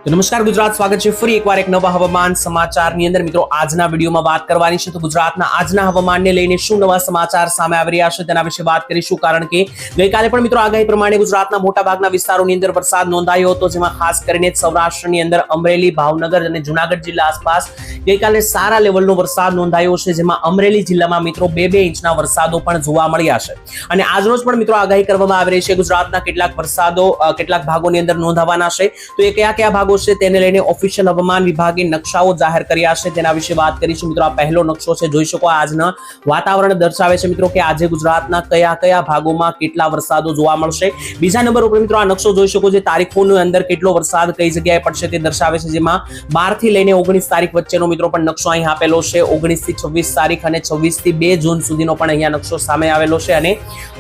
તો નમસ્કાર ગુજરાત, સ્વાગત છે ફરી એકવાર એક નવા હવામાન સમાચારની અંદર. મિત્રો, આજના વિડીયોમાં વાત કરવાની છે તો ગુજરાતના આજના હવામાનને લઈને શું નવા સમાચાર સામે આવી રહ્યા છે તેના વિશે વાત કરીશું. કારણ કે ગઈકાલે પણ મિત્રો આગાહી પ્રમાણે ગુજરાતના મોટાભાગના વિસ્તારોની અંદર વરસાદ નોંધાયો હતો, જેમાં ખાસ કરીને સૌરાષ્ટ્રની અંદર અમરેલી, ભાવનગર અને જુનાગઢ જિલ્લા આસપાસ ગઈકાલે સારા લેવલનો વરસાદ નોંધાયો છે, જેમાં અમરેલી જિલ્લામાં મિત્રો 2-2 ઇંચના વરસાદો પણ જોવા મળ્યા છે. અને આજરોજ પણ મિત્રો આગાહી કરવામાં આવી રહી છે ગુજરાતના કેટલાક વરસાદો કેટલાક ભાગોની અંદર નોંધાવાના છે. તો એ કયા કયા ભાગો છે તેને લઈને ઓફિશિયલ હવામાન વિભાગે નકશાઓ જાહેર કર્યા છે, તેના વિશે વાત કરીશું. મિત્રો, આ પહેલો નકશો છે, જોઈ શકો આજના વાતાવરણ દર્શાવે છે મિત્રો કે આજે ગુજરાતના કયા કયા ભાગોમાં કેટલા વરસાદો જોવા મળશે. બીજા નંબર ઉપર મિત્રો આ નકશો જોઈ શકો છો, તારીખોની અંદર કેટલો વરસાદ કઈ જગ્યાએ પડશે તે દર્શાવે છે, જેમાં 12 થી લઈને 19 તારીખ વચ્ચેનો મિત્રો પણ નકશો અહીં આપેલો છે. 19 થી 26 તારીખ અને 26 થી 2 જૂન સુધીનો પણ અહીંયા નકશો સામે આવેલો છે. અને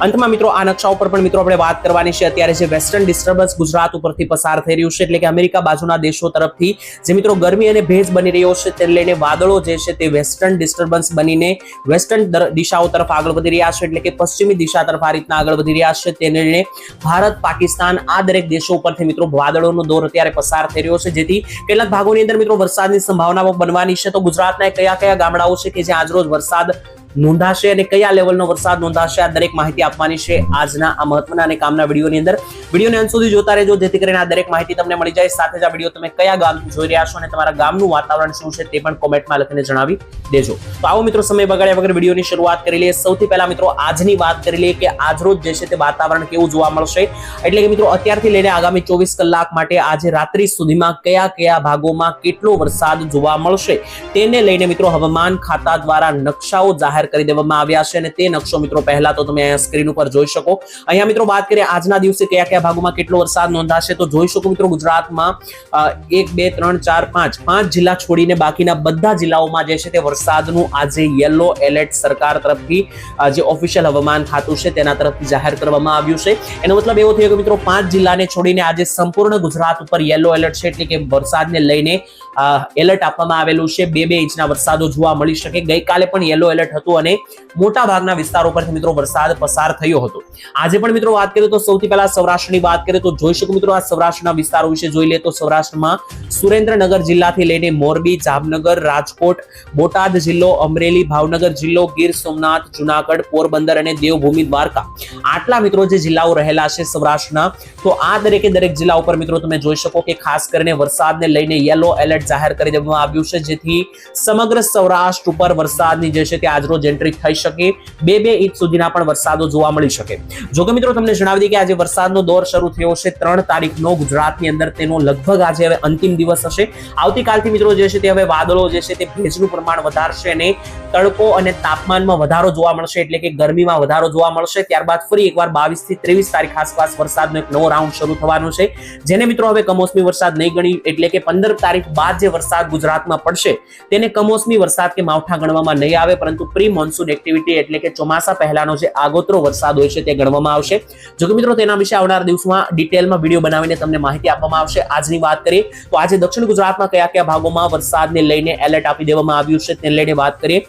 અંતમાં મિત્રો આ નકશા ઉપર પણ મિત્રો આપણે વાત કરવાની છે. અત્યારે જે વેસ્ટર્ન ડિસ્ટર્બન્સ ગુજરાત ઉપરથી પસાર થઈ રહ્યું છે, એટલે કે અમેરિકા બાજુના દેશો તરફથી જે મિત્રો ગરમી અને ભેજ બની રહ્યો છે, તેને લઈને વાદળો જે છે તે વેસ્ટર્ન ડિસ્ટર્બન્સ બનીને વેસ્ટર્ન દિશાઓ તરફ આગળ વધી રહ્યા છે, એટલે કે પશ્ચિમી દિશા તરફ આ રીતના આગળ વધી રહ્યા છે. તેને લઈને ભારત, પાકિસ્તાન આ દરેક દેશો ઉપરથી મિત્રો વાદળોનો દોર અત્યારે પસાર થઈ રહ્યો છે, જેથી કેટલાક ભાગોની અંદર મિત્રો વરસાદની સંભાવનાઓ બનવાની છે. તો ગુજરાતના કયા કયા ગામડાઓ છે કે જ્યાં આજરોજ વરસાદ નોંધાશે અને કયા લેવલનો વરસાદ નોંધાશે, આ દરેક માહિતી આપવાની છે આજના આ મહત્વના અને કામના વિડીયોની અંદર. વિડીયોને અંત સુધી જોતા રહેજો, જેથી કરીને આ દરેક માહિતી તમને મળી જાય. સાથે જ આ વિડીયો તમે કયા ગામથી જોઈ રહ્યા છો અને તમારા ગામનું વાતાવરણ શું છે તે પણ કોમેન્ટમાં લખીને જણાવી દેજો. તો આવો મિત્રો, સમય બગાડ્યા વગર વિડીયોની શરૂઆત કરી લઈએ. સૌથી પહેલા મિત્રો આજની વાત કરી લઈએ કે આજરોજ જે છે તે વાતાવરણ કેવું જોવા મળશે, એટલે કે મિત્રો અત્યારથી લઈને આગામી 24 કલાક માટે આજે રાત્રિ સુધીમાં કયા કયા ભાગોમાં કેટલો વરસાદ જોવા મળશે તેને લઈને મિત્રો હવામાન ખાતા દ્વારા નકશાઓ જાહેર કરી દેવામાં આવ્યા છે. અને તે નકશો મિત્રો પહેલા તો તમે અહીંયા સ્ક્રીન ઉપર જોઈ શકો. અહીંયા મિત્રો વાત કરીએ આજના દિવસે કયા કયા ભાગોમાં કેટલો વરસાદ નોંધાશે, તો જોઈ શકો મિત્રો ગુજરાતમાં 1, 2, 3, 4, 5 જિલ્લા છોડીને બાકીના બધા જિલ્લાઓમાં જે છે તે વરસાદનું આજે યલો એલર્ટ સરકાર તરફથી જે ઓફિશિયલ હવામાન ખાતું છે તેના તરફથી જાહેર કરવામાં આવ્યું છે. એનો મતલબ એવો થયો કે મિત્રો 5 જિલ્લાને છોડીને આજે સંપૂર્ણ ગુજરાત ઉપર યલો એલર્ટ છે, એટલે કે વરસાદને લઈને એલર્ટ આપવામાં આવેલું છે. 2-2 ઇંચના વરસાદો જોવા મળી શકે. ગઈકાલે પણ યલો એલર્ટ હતું અને મોટા ભાગના વિસ્તારો પરથી મિત્રો વરસાદ પસાર થયો હતો. આજે પણ મિત્રો વાત કરીએ તો સૌથી પહેલા સૌરાષ્ટ્રની વાત કરીએ તો જોઈ શકો મિત્રો આ સૌરાષ્ટ્રના વિસ્તારો વિશે જોઈ લે તો સૌરાષ્ટ્રમાં સુરેન્દ્રનગર જિલ્લાથી લઈને મોરબી, જામનગર, રાજકોટ, બોટાદ જિલ્લો, અમરેલી, ભાવનગર જિલ્લો, ગીર સોમનાથ, જુનાગઢ, પોરબંદર અને દેવભૂમિ દ્વારકા, આટલા મિત્રો જે જિલ્લાઓ રહેલા છે સૌરાષ્ટ્રના, તો આ દરેકે દરેક જિલ્લા ઉપર મિત્રો તમે જોઈ શકો કે ખાસ કરીને વરસાદને લઈને યલો એલર્ટ જાહેર કરી દેવામાં આવ્યું છે, જેથી સમગ્ર સૌરાષ્ટ્ર ઉપર વરસાદની જે છે તે આજરોજ એન્ટ્રી થઈ શકે. 2-2 ઇંચ સુધીના પણ વરસાદો જોવા મળી શકે. જોકે મિત્રો તમને જણાવી દઈએ કે આજે વરસાદનો દોર શરૂ થયો છે 3 તારીખનો ગુજરાતની અંદર, તેનો લગભગ આજે હવે અંતિમ દિવસ હશે. આવતીકાલથી મિત્રો જે છે તે હવે વાદળો જે છે તે ભેજનું પ્રમાણ વધારશે અને તડકો અને તાપમાનમાં વધારો જોવા મળશે, એટલે કે ગરમીમાં વધારો જોવા મળશે. ત્યારબાદ ફરી એકવાર 22 થી 23 તારીખ આસપાસ વરસાદનો એક નવો રાઉન્ડ શરૂ થવાનો છે, જેને મિત્રો હવે કમોસમી વરસાદ નહીં ગણી, એટલે કે 15 તારીખ બાદ જે વરસાદ ગુજરાતમાં પડશે તેને કમોસમી વરસાદ કે માવઠા ગણવામાં નહીં આવે, પરંતુ પ્રી મોન્સૂન એક્ટિવિટી એટલે કે ચોમાસા પહેલાનો જે આગોતરો વરસાદ હોય છે તે ગણવામાં આવશે. જો કે મિત્રો તેના વિશે આવનાર દિવસોમાં ડિટેલમાં વિડીયો બનાવીને તમને માહિતી આપવામાં આવશે. આજની વાત કરીએ તો આજે દક્ષિણ ગુજરાતમાં કયા કયા ભાગોમાં વરસાદને લઈને એલર્ટ આપી દેવામાં આવ્યું છે તેને લઈને વાત કરીએ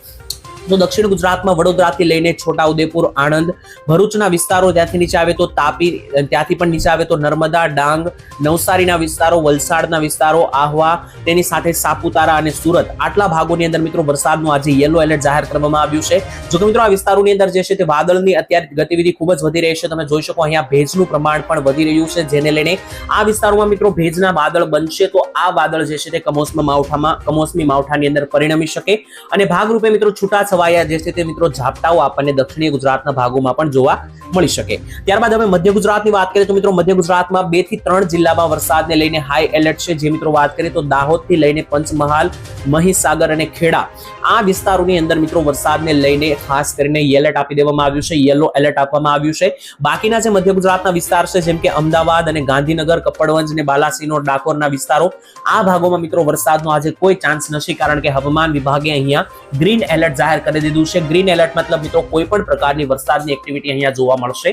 તો દક્ષિણ ગુજરાતમાં વડોદરાથી લઈને છોટાઉદેપુર, આણંદ, ભરૂચના વિસ્તારો, ત્યાંથી નીચે આવે તો તાપી, ત્યાંથી પણ નીચે આવે તો નર્મદા, ડાંગ, નવસારીના વિસ્તારો, વલસાડના વિસ્તારો, આહવા, તેની સાથે સાપુતારા અને સુરત, આટલા ભાગોની અંદર મિત્રો વરસાદનું આજે યલો એલર્ટ જાહેર કરવામાં આવ્યું છે. જો કે મિત્રો આ વિસ્તારોની અંદર જે છે તે વાદળની અત્યારે ગતિવિધિ ખૂબ જ વધી રહી છે. તમે જોઈ શકો અહીંયા ભેજનું પ્રમાણ પણ વધી રહ્યું છે, જેને લઈને આ વિસ્તારોમાં મિત્રો ભેજના વાદળ બનશે તો આ વાદળ જે છે તે કમોસમી માવઠાની અંદર પરિણમી શકે અને ભાગરૂપે મિત્રો છૂટા જે છે તે મિત્રો ઝાપટાઓ આપણને દક્ષિણીય ગુજરાતના ભાગોમાં પણ જોવા મળી શકે. ત્યારબાદ હવે મધ્ય ગુજરાતની વાત કરીએ તો મિત્રો મધ્ય ગુજરાતમાં 2 થી 3 જિલ્લામાં વરસાદને લઈને હાઈ એલર્ટ છે. જે મિત્રો વાત કરીએ તો દાહોદથી લઈને પંચમહાલ, મહીસાગર અને ખેડા, આ વિસ્તારોની અંદર મિત્રો વરસાદને લઈને ખાસ કરીને એલર્ટ આપી દેવામાં આવ્યું છે, યલો એલર્ટ આપવામાં આવ્યું છે. બાકીના જે મધ્ય ગુજરાતના વિસ્તાર છે જેમ કે અમદાવાદ અને ગાંધીનગર, કપડવંજ અને બાલાસિનોર, ડાકોરના વિસ્તારો, આ ભાગોમાં મિત્રો વરસાદનો આજે કોઈ ચાન્સ નથી, કારણ કે હવામાન વિભાગે અહીંયા ગ્રીન એલર્ટ જાહેર કરી દીધું છે. ગ્રીન એલર્ટ મતલબ મિત્રો કોઈ પણ પ્રકારની વરસાદની એક્ટિવિટી અહીંયા જોવા મળશે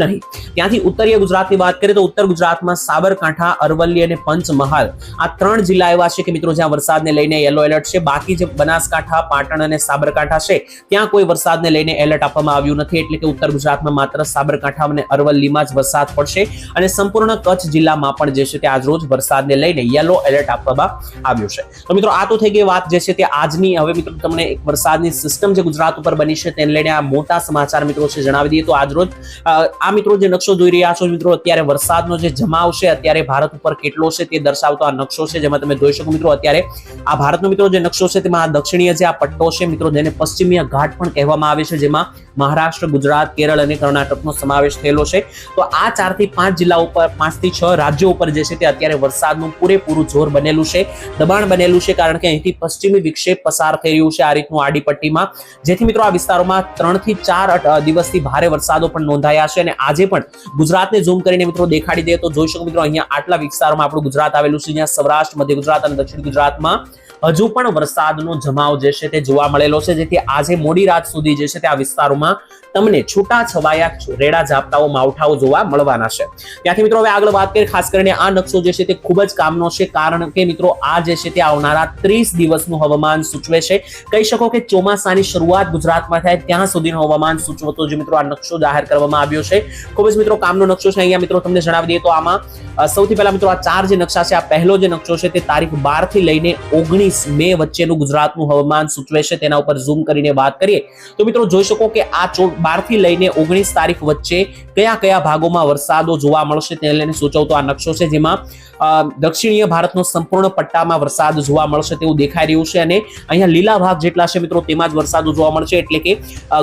નહીં. ત્યાંથી ઉત્તરીય ગુજરાતની વાત કરીએ તો ઉત્તર ગુજરાતમાં સાબરકાંઠા, અરવલ્લી અને પંચમહાલ આ 3 જિલ્લા એવા છે કે મિત્રો જ્યાં વરસાદને લઈને યલો એલર્ટ છે. બાકી જે બનાસકાંઠા, પાટણ અને સાબરકાંઠા છે ત્યાં કોઈ વરસાદને લઈને એલર્ટ આપવામાં આવ્યું નથી. એટલે કે ઉત્તર ગુજરાતમાં માત્ર સાબરકાંઠા અને અરવલ્લીમાં જ વરસાદ પડશે અને સંપૂર્ણ કચ્છ જિલ્લામાં પણ જે છે તે આજ રોજ વરસાદને લઈને યલો એલર્ટ આપવામાં આવ્યું છે. તો મિત્રો આ તો થઈ ગઈ વાત જે છે તે આજની. હવે મિત્રો તમને એક વરસાદની સિસ્ટમ જે ગુજરાત ઉપર બની છે તેને લઈને આ મોટા સમાચાર મિત્રો છે જણાવી દઈએ તો આજ રોજ આ મિત્રો જે નકશો જોઈ રહ્યા છો મિત્રો, અત્યારે વરસાદનો જે જમાવ છે અત્યારે ભારત ઉપર કેટલો છે તે દર્શાવતો આ નકશો છે, જેમાં તમે જોઈ શકો મિત્રો અત્યારે આ ભારતનો મિત્રો જે નકશો છે તેમાં આ દક્ષિણીય જે આ પટ્ટો છે મિત્રો જેને પશ્ચિમીય ઘાટ પણ કહેવામાં આવે છે, જેમાં મહારાષ્ટ્ર, ગુજરાત, કેરળ અને કર્ણાટકનો સમાવેશ થયેલો છે. તો આ 4 થી 5 જિલ્લાઓ ઉપર, 5 થી 6 રાજ્યો ઉપર જે છે તે અત્યારે વરસાદનું પૂરેપૂરું જોર બનેલું છે, દબાણ બનેલું છે, કારણ કે અહીંથી પશ્ચિમી વિક્ષેપ પસાર થઈ રહ્યું છે આ રીતનું આડી પટ્ટીમાં, જેથી મિત્રો આ વિસ્તારોમાં 3 થી 4 દિવસથી ભારે વરસાદો પણ નોંધાયા છે. અને આજે પણ ગુજરાતને ઝૂમ કરીને મિત્રો દેખાડી દે તો જોઈ શકો મિત્રો અહીંયા આટલા વિસ્તારોમાં આપણું ગુજરાત આવેલું છે, જ્યાં સૌરાષ્ટ્ર, મધ્ય ગુજરાત અને દક્ષિણ ગુજરાતમાં હજુ પણ વરસાદનો જમાવ જે છે તે જોવા મળેલો છે, જેથી આજે મોડી રાત સુધી જે છે તે આ વિસ્તારોમાં તમને છૂટા છવાયા રેડા ઝાપટાઓ, માવઠાઓ જોવા મળવાના છે. ત્યાંથી મિત્રો હવે આગળ વાત કરીએ, ખાસ કરીને આ નકશો જે છે તે ખૂબ જ કામનો છે, કારણ કે મિત્રો આ જે છે તે આવનારા 30 દિવસનું હવામાન સૂચવે છે. કહી શકો કે ચોમાસાની શરૂઆત ગુજરાતમાં થાય ત્યાં સુધીનું હવામાન સૂચવતો જે મિત્રો આ નકશો જાહેર કરવામાં આવ્યો છે. ખૂબ જ મિત્રો કામનો નકશો છે. અહીંયા મિત્રો તમને જણાવી દઈએ તો આમાં સૌથી પહેલા મિત્રો આ 4 જે નકશા છે, આ પહેલો જે નકશો છે તે તારીખ 12 થી લઈને 19 મે વચ્ચેનું ગુજરાતનું હવામાન સૂચવે છે. તેના ઉપર ઝૂમ કરીને વાત કરીએ તો મિત્રો જોઈ શકો કે આ 12 થી લઈને 19 તારીખ વચ્ચે કયા કયા ભાગોમાં વરસાદો જોવા મળશે તેને લઈને સૂચવતો આ નકશો છે, જેમાં દક્ષિણીય ભારતનો સંપૂર્ણ પટ્ટામાં વરસાદ જોવા મળશે તેવું દેખાઈ રહ્યું છે. અને અહીંયા લીલા ભાગ જેટલા છે મિત્રો તેમાં જ વરસાદો જોવા મળશે. એટલે કે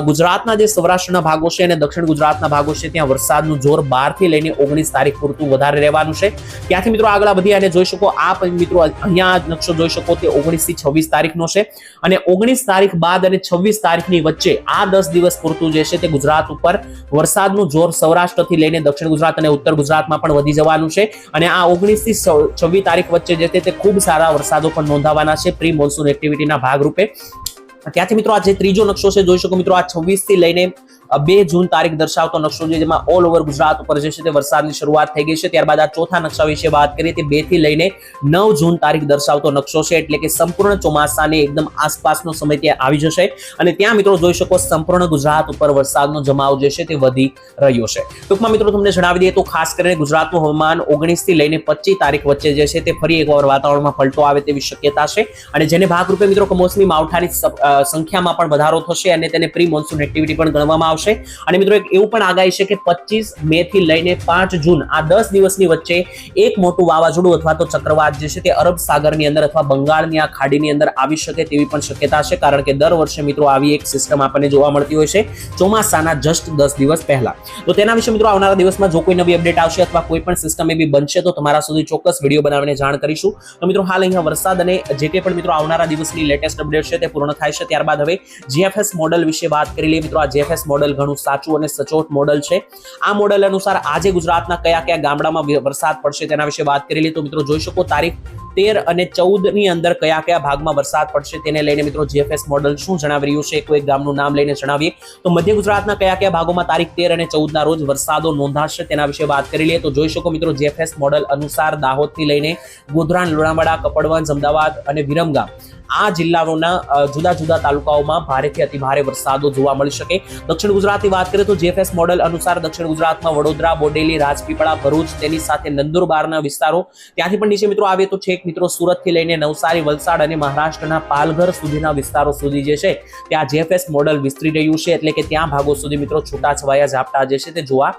ગુજરાતના જે સૌરાષ્ટ્રના ભાગો છે અને દક્ષિણ ગુજરાતના ભાગો છે ત્યાં વરસાદનું જોર 12 થી લઈને 19 તારીખ પૂરતું વધારે રહેવાનું છે. ત્યાંથી મિત્રો આગળ વધી અને જોઈ શકો આ મિત્રો અહીંયા નકશો જોઈ શકો તે 19 થી 26 તારીખનો છે. અને 19 તારીખ બાદ અને 26 તારીખની વચ્ચે આ 10 દિવસ પૂરતું જે છે તે ગુજરાત ઉપર વરસાદનું જોર સૌરાષ્ટ્રથી લઈને દક્ષિણ ગુજરાત અને ઉત્તર ગુજરાતમાં પણ વધી જવાનું છે. અને આ 19 થી 26 તારીખ વચ્ચે જે તે ખૂબ સારા વરસાદો પણ નોંધાવાના છે પ્રી મોન્સૂન એક્ટિવિટીના ભાગરૂપે. ત્યાંથી મિત્રો આ જે ત્રીજો નકશો છે જોઈ શકો મિત્રો આ 26 થી લઈને 2 જૂન તારીખ દર્શાવતો નકશો છે, જેમાં ઓલ ઓવર ગુજરાત ઉપર જે છે તે વરસાદની શરૂઆત થઈ ગઈ છે. ત્યારબાદ આ ચોથા નકશા વિશે વાત કરીએ તે 2 થી લઈને 9 જૂન તારીખ દર્શાવતો નકશો છે, એટલે કે સંપૂર્ણ ચોમાસાની એકદમ આસપાસનો સમય ત્યાં આવી જશે. અને ત્યાં મિત્રો જોઈ શકો સંપૂર્ણ ગુજરાત ઉપર વરસાદનો જમાવ જે છે તે વધી રહ્યો છે. ટૂંકમાં મિત્રો તમને જણાવી દઈએ તો ખાસ કરીને ગુજરાતનું હવામાન 19 થી લઈને 25 તારીખ વચ્ચે જે છે તે ફરી એકવાર વાતાવરણમાં પલટો આવે તેવી શક્યતા છે. અને જેને ભાગરૂપે મિત્રો કમોસમી માવઠાની સંખ્યામાં પણ વધારો થશે અને તેને પ્રી મોન્સૂન એક્ટિવિટી પણ ગણવામાં આવશે. અને મિત્રો એક એવું પણ આગાહી છે કે 25 મે થી લઈને 5 જૂન આ 10 દિવસની વચ્ચે એક મોટું વાવાઝોડું અથવા તો ચક્રવાત જે છે તે અરબ સાગરની અંદર અથવા બંગાળની આ ખાડીની અંદર આવી શકે તેવી પણ શક્યતા છે, કારણ કે દર વર્ષે મિત્રો આવી એક સિસ્ટમ આપણને જોવા મળતી હોય છે ચોમાસાના જસ્ટ 10 દિવસ પહેલા. તો તેના વિશે મિત્રો આવનારા દિવસમાં જો કોઈ નવી અપડેટ આવશે અથવા કોઈ પણ સિસ્ટમ એવી બનશે તો તમારા સુધી ચોક્કસ વિડીયો બનાવીને જાણ કરીશું. તો મિત્રો હાલ અહીંયા વરસાદ અને જે કંઈ પણ મિત્રો આવનારા દિવસની લેટેસ્ટ અપડેટ છે તે પૂર્ણ થાય છે. ત્યારબાદ હવે જીએફએસ મોડેલ વિશે વાત કરી લઈએ. મિત્રો આ જીએફએસ મોડેલ ઘણું સાચું અને સચોટ મોડેલ છે. આ મોડેલ અનુસાર આજે ગુજરાતના કયા કયા ગામડામાં વરસાદ પડશે તેના વિશે વાત કરી લઈએ તો મિત્રો જોઈ શકો તારીખ 13 અને 14 ની અંદર કયા કયા ભાગમાં વરસાદ પડશે તેને લઈને મિત્રો જીએફએસ મોડેલ શું જણાવી રહ્યું છે, કોઈ ગામનું નામ લઈને જણાવીએ તો મધ્ય ગુજરાતના કયા કયા ભાગોમાં તારીખ 13 અને 14 ના રોજ વરસાદો નોંધાશે તેના વિશે વાત કરી લઈએ તો જોઈ શકો મિત્રો જીએફએસ મોડેલ અનુસાર દાહોદ થી લઈને ગોધરા, લુણાવાડા, કપડવંજ, અમદાવાદ અને વિરમગામ આ જિલ્લાઓના જુદા જુદા તાલુકાઓમાં ભારેથી અતિભારે વરસાદો જોવા મળી શકે. દક્ષિણ ગુજરાતની વાત કરીએ તો જીએફએસ મોડેલ અનુસાર દક્ષિણ ગુજરાતમાં વડોદરા, બોડેલી, રાજપીપળા, ભરૂચ તેની સાથે નંદુરબારના વિસ્તારો, ત્યાંથી પણ નીચે મિત્રો આવે તો છેક મિત્રો સુરત થી લઈને નવસારી, વલસાડ અને મહારાષ્ટ્રના પાલઘર સુધીના વિસ્તારો સુધી જે છે ત્યાં જીએફએસ મોડેલ વિસ્તરી રહ્યું છે, એટલે કે ત્યાં ભાગો સુધી મિત્રો છૂટાછવાયા ઝાપટા જે છે તે જોવા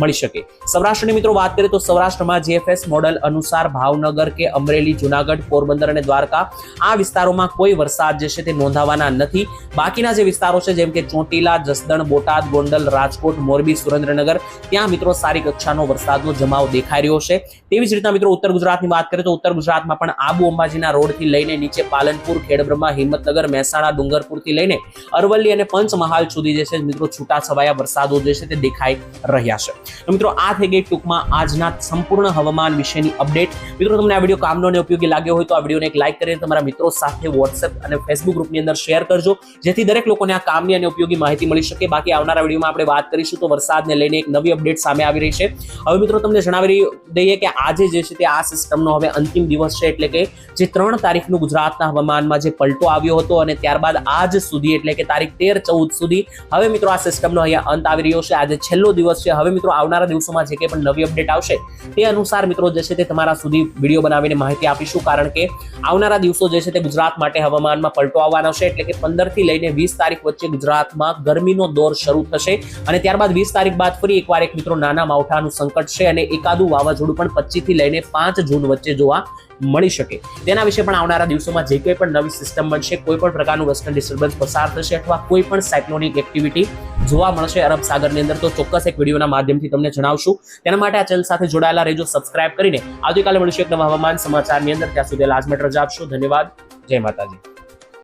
મળી શકે. સૌરાષ્ટ્રની મિત્રો વાત કરીએ તો સૌરાષ્ટ્રમાં જીએફએસ મોડેલ અનુસાર ભાવનગર કે અમરેલી, જુનાગઢ, પોરબંદર અને દ્વારકા આ વિસ્તારોમાં કોઈ વરસાદ જે છે તે નોંધાવાના નથી. બાકીના જે વિસ્તારો છે જેમ કે ચોટીલા, જસદણ, બોટાદ, ગોંડલ, રાજકોટ, મોરબી, સુરેન્દ્રનગર ત્યાં મિત્રો સારી કક્ષાનો વરસાદનો જમાવ દેખાઈ રહ્યો છે. તેવી જ રીતના મિત્રો ઉત્તર ગુજરાતની વાત કરીએ તો ઉત્તર ગુજરાતમાં પણ આબુ અંબાજીના રોડથી લઈને નીચે પાલનપુર, ખેડબ્રહ્મા, હિંમતનગર, મહેસાણા, ડુંગરપુરથી લઈને અરવલ્લી અને પંચમહાલ સુધી જે છે મિત્રો છૂટાછવાયા વરસાદો જે છે તે દેખાઈ રહ્યા છે. તો મિત્રો આ થઈ ગઈ ટૂંકમાં આજના સંપૂર્ણ હવામાન વિશેની અપડેટ. મિત્રો તમને આ વિડીયો કામનો અને ઉપયોગી લાગ્યો હોય તો આ વિડીયોને એક લાઈક કરીને તમારા મિત્રો સાથે વોટ્સએપ અને ફેસબુક ગ્રુપની અંદર શેર કરજો, જેથી દરેક લોકોને આ કામની અને ઉપયોગી માહિતી મળી શકે. બાકી આવનારા વિડીયોમાં આપણે વાત કરીશું તો વરસાદને લઈને એક નવી અપડેટ સામે આવી રહી છે. હવે મિત્રો તમને જણાવી દઈએ કે આજે જે છે તે આ સિસ્ટમનો હવે અંતિમ દિવસ છે, એટલે કે જે 3 તારીખનું ગુજરાતના હવામાનમાં જે પલટો આવ્યો હતો અને ત્યારબાદ આજ સુધી એટલે કે તારીખ 13-14 સુધી હવે મિત્રો આ સિસ્ટમનો અહીંયા અંત આવી રહ્યો છે. આજે છેલ્લો દિવસ છે. હવે મિત્રો આવનારા દિવસોમાં જે કંઈ પણ નવી અપડેટ આવશે તે અનુસાર મિત્રો જે છે તે તમારા સુધી વિડીયો બનાવીને માહિતી આપીશું, કારણ કે આવનારા દિવસો જે છે તે ગુજરાત માટે હવામાનમાં પલટો આવવાનો છે. એટલે કે 15 થી લઈને 20 તારીખ વચ્ચે ગુજરાતમાં ગરમીનો દોર શરૂ થશે અને ત્યારબાદ 20 તારીખ બાદ ફરી એકવાર એક મિત્રો નાના માવઠાનું સંકટ છે અને એકાદું વાવાઝોડું પણ 25 થી લઈને 5 જૂન વચ્ચે જોવા મળી શકે. તેના વિશે પણ આવનારા દિવસોમાં જે કોઈ પણ નવી સિસ્ટમ બનશે, કોઈ પણ પ્રકારનું વેસ્ટર્ન ડિસ્ટર્બન્સ પસાર થશે અથવા કોઈ પણ સાયક્લોનિક એક્ટિવિટી જોવા મળશે અરબ સાગરની અંદર, તો ચોક્કસ એક વિડીયોના માધ્યમથી તમને જણાવશું. તેના માટે આ ચેનલ સાથે જોડાયેલા રહેજો, સબસ્ક્રાઇબ કરીને. આવતીકાલે મળીશું એક નવા હવામાન સમાચારની અંદર. ત્યાં સુધી લાજમેટ રજા આપશો. ધન્યવાદ. જય માતાજી.